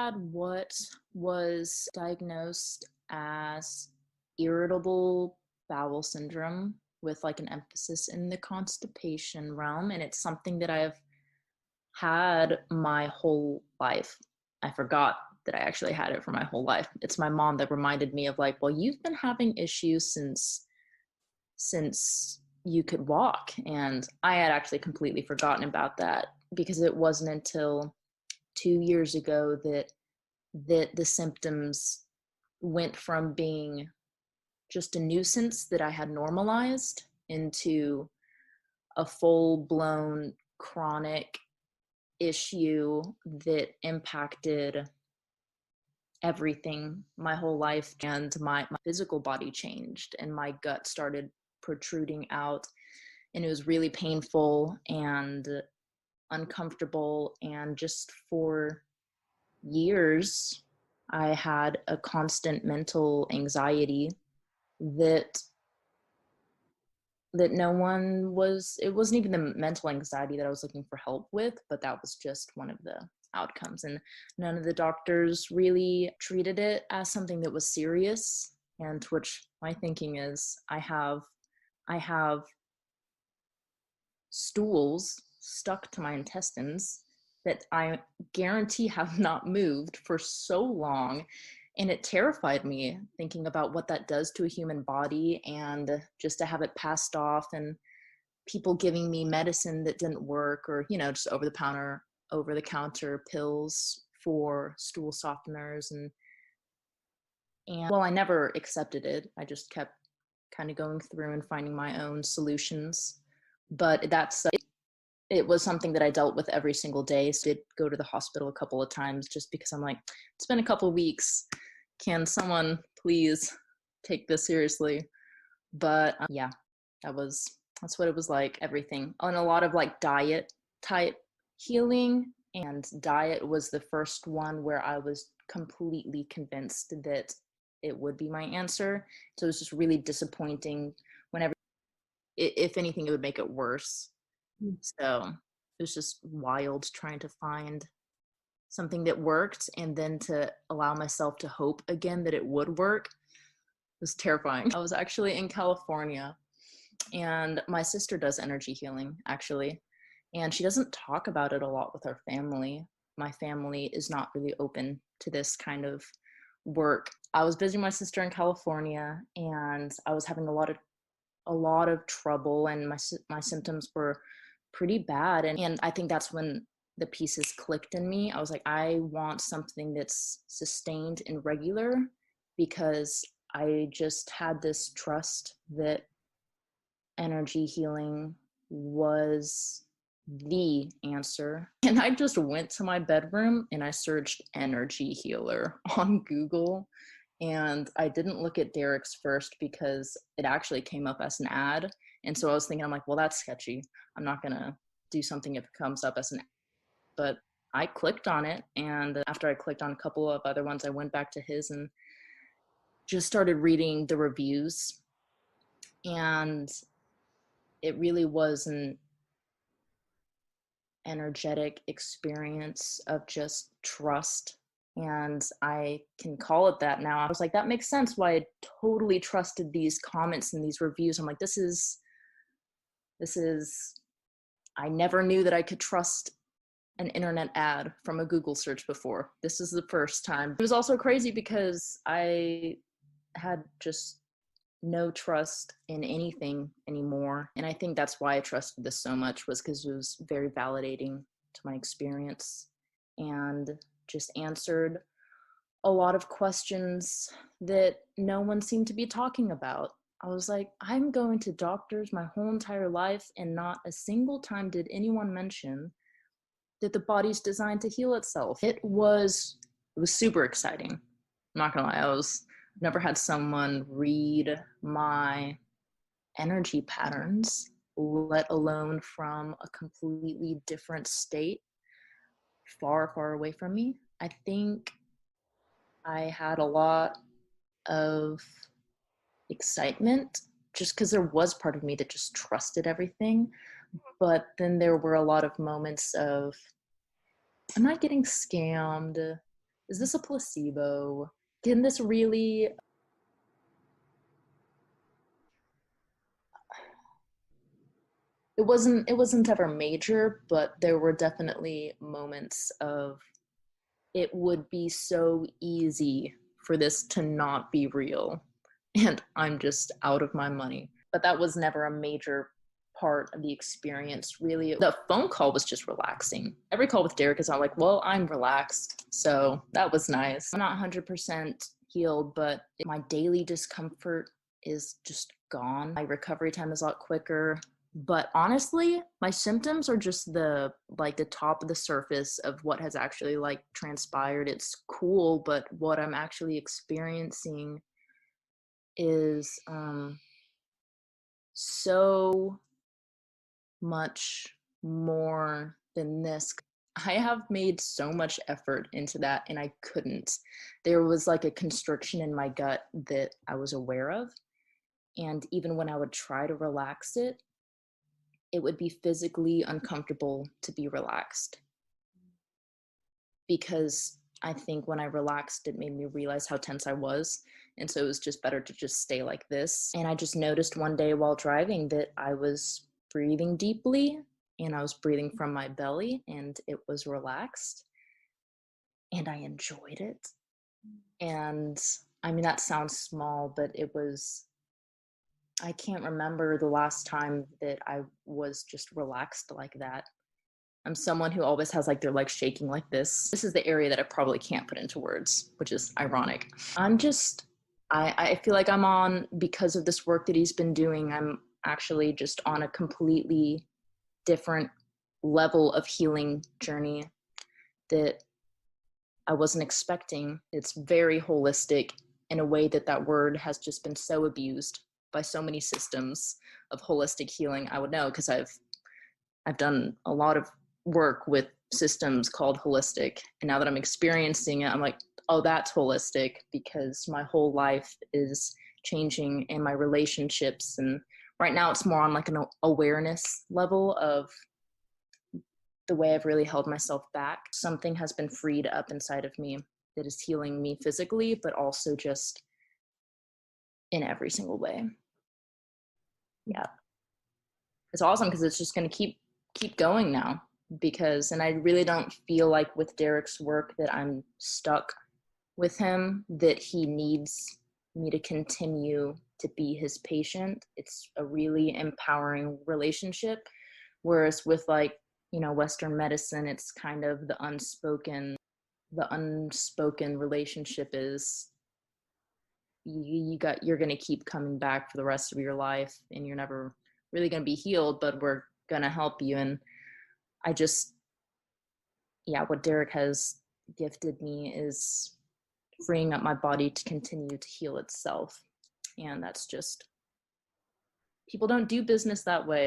had what was diagnosed as irritable bowel syndrome with like an emphasis in the constipation realm. And it's something that I've had my whole life. I forgot that I actually had it for my whole life. It's my mom that reminded me of like, well, you've been having issues since you could walk. And I had actually completely forgotten about that because it wasn't until 2 years ago that the symptoms went from being just a nuisance that I had normalized into a full-blown chronic issue that impacted everything, my whole life. And my physical body changed and my gut started protruding out, and it was really painful and uncomfortable. And just for years I had a constant mental anxiety that no one was, it wasn't even the mental anxiety that I was looking for help with, but that was just one of the outcomes. And none of the doctors really treated it as something that was serious. And which my thinking is, I have stools stuck to my intestines that I guarantee have not moved for so long. And it terrified me thinking about what that does to a human body, and just to have it passed off and people giving me medicine that didn't work, or, just over the counter pills for stool softeners. And well, I never accepted it. I just kept kind of going through and finding my own solutions. But it was something that I dealt with every single day. So I did go to the hospital a couple of times just because I'm like, it's been a couple of weeks. Can someone please take this seriously? But yeah, that's what it was like, everything. And a lot of like diet type healing. And diet was the first one where I was completely convinced that it would be my answer. So it was just really disappointing whenever, if anything, it would make it worse. So it was just wild trying to find something that worked, and then to allow myself to hope again that it would work. It was terrifying. I was actually in California, and my sister does energy healing, actually, and she doesn't talk about it a lot with our family. My family is not really open to this kind of work. I was visiting my sister in California, and I was having a lot of trouble, and my symptoms were pretty bad. And I think that's when the pieces clicked in me. I was like, I want something that's sustained and regular, because I just had this trust that energy healing was the answer. And I just went to my bedroom and I searched energy healer on Google. And I didn't look at Derek's first because it actually came up as an ad. And so I was thinking, I'm like, well, that's sketchy. I'm not going to do something if it comes up as an ad. But I clicked on it. And after I clicked on a couple of other ones, I went back to his and just started reading the reviews. And it really was an energetic experience of just trust. And I can call it that now. I was like, that makes sense why I totally trusted these comments and these reviews. I'm like, this is, I never knew that I could trust an internet ad from a Google search before. This is the first time. It was also crazy because I had just no trust in anything anymore. And I think that's why I trusted this so much, was because it was very validating to my experience and just answered a lot of questions that no one seemed to be talking about. I was like, I'm going to doctors my whole entire life, and not a single time did anyone mention that the body's designed to heal itself. It was super exciting. I'm not gonna lie, never had someone read my energy patterns, let alone from a completely different state, far, far away from me. I think I had a lot of excitement just because there was part of me that just trusted everything. But then there were a lot of moments of, am I getting scammed? is this a placebo? Can this really? It wasn't ever major, but there were definitely moments of it would be so easy for this to not be real, and I'm just out of my money. But that was never a major part of the experience, really. The phone call was just relaxing. Every call with Derek is not like, well, I'm relaxed, so that was nice. I'm not 100% healed, but my daily discomfort is just gone. My recovery time is a lot quicker. But honestly, my symptoms are just the top of the surface of what has actually like transpired. It's cool, but what I'm actually experiencing is so much more than this. I have made so much effort into that, and I couldn't. There was like a constriction in my gut that I was aware of, and even when I would try to relax it, it would be physically uncomfortable to be relaxed, because I think when I relaxed, it made me realize how tense I was. And so it was just better to just stay like this. And I just noticed one day while driving that I was breathing deeply, and I was breathing from my belly, and it was relaxed, and I enjoyed it. And I mean, that sounds small, but I can't remember the last time that I was just relaxed like that. I'm someone who always has like their legs shaking like this. This is the area that I probably can't put into words, which is ironic. I feel like I'm on, because of this work that he's been doing, I'm actually just on a completely different level of healing journey that I wasn't expecting. It's very holistic in a way that word has just been so abused by so many systems of holistic healing. I would know because I've done a lot of work with systems called holistic. And now that I'm experiencing it, I'm like, oh, that's holistic, because my whole life is changing and my relationships. And right now it's more on like an awareness level of the way I've really held myself back. Something has been freed up inside of me that is healing me physically, but also just in every single way. Yeah. It's awesome because it's just going to keep going now, because and I really don't feel like with Derek's work that I'm stuck with him, that he needs me to continue to be his patient. It's a really empowering relationship, whereas with like, Western medicine, it's kind of the unspoken relationship is you're going to keep coming back for the rest of your life, and you're never really going to be healed, but we're going to help you. And I just, yeah, what Derek has gifted me is freeing up my body to continue to heal itself. And that's just, people don't do business that way.